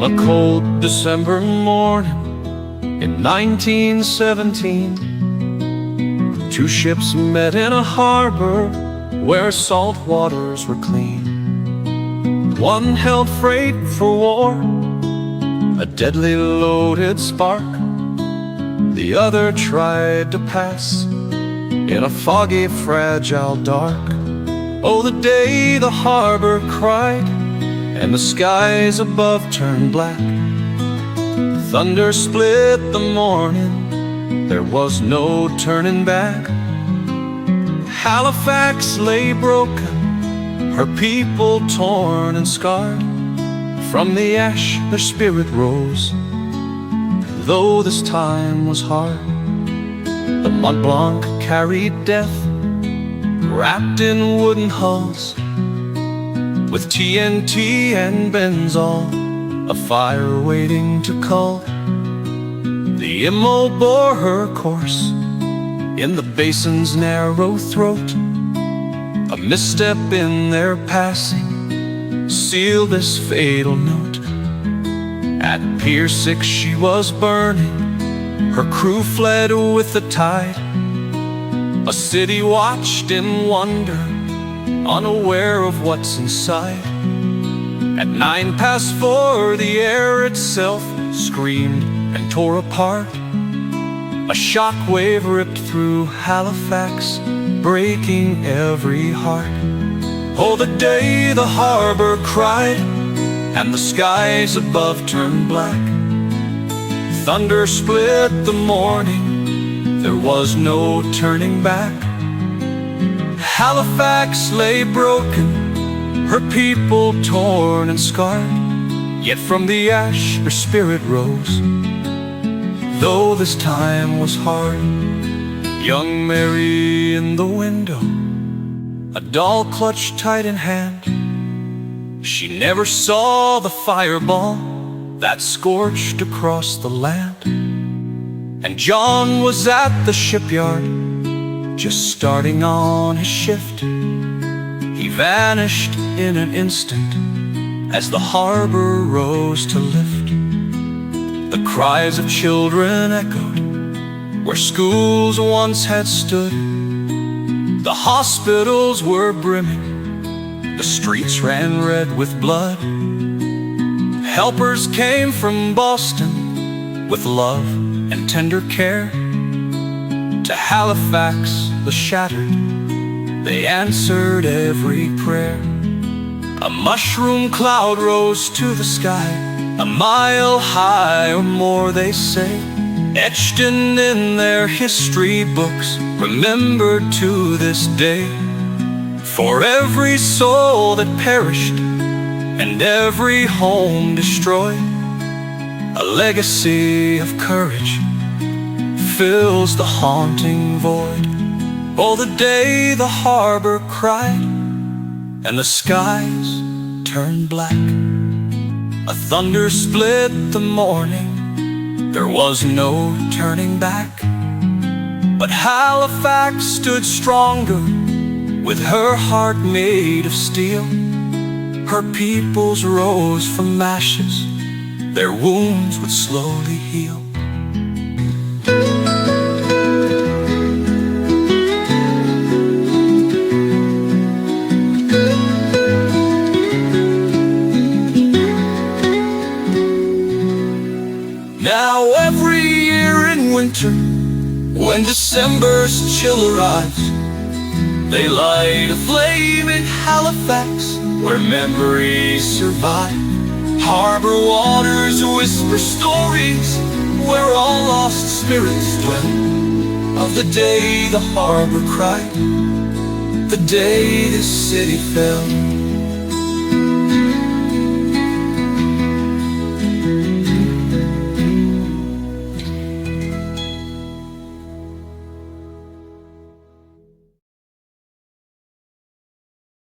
On a cold December morning in 1917, two ships met in a harbor where salt waters were clean. One held freight for war, a deadly loaded spark. The other tried to pass in a foggy, fragile dark. Oh, the day the harbor cried and the skies above turned black. Thunder split the morning, there was no turning back. Halifax lay broken, her people torn and scarred. From the ash their spirit rose, though this time was hard. The Mont-Blanc carried death, wrapped in wooden hulls, with TNT and benzol, a fire waiting to cull. The Imo bore her course in the basin's narrow throat. A misstep in their passing sealed this fatal note. At Pier 6 she was burning, her crew fled with the tide. A city watched in wonder, unaware of what's inside. At 4:09, the air itself screamed and tore apart. A shockwave ripped through Halifax, breaking every heart. Oh, the day the harbor cried and the skies above turned black. Thunder split the morning, there was no turning back. Halifax lay broken, her people torn and scarred. Yet from the ash her spirit rose, though this time was hard. Young Mary in the window, a doll clutched tight in hand. She never saw the fireball that scorched across the land. And John was at the shipyard, just starting on his shift. He vanished in an instant as the harbor rose to lift. The cries of children echoed where schools once had stood. The hospitals were brimming, the streets ran red with blood. Helpers came from Boston with love and tender care. To Halifax the shattered, they answered every prayer. A mushroom cloud rose to the sky, a mile high or more they say, etched in their history books, remembered to this day. For every soul that perished and every home destroyed, a legacy of courage fills the haunting void. Oh, the day the harbor cried and the skies turned black. A thunder split the morning, there was no turning back. But Halifax stood stronger, with her heart made of steel. Her peoples rose from ashes, their wounds would slowly heal. Now every year in winter, when December's chill arrives, they light a flame in Halifax where memories survive. Harbor waters whisper stories where all lost spirits dwell. Of the day the harbor cried, the day this city fell.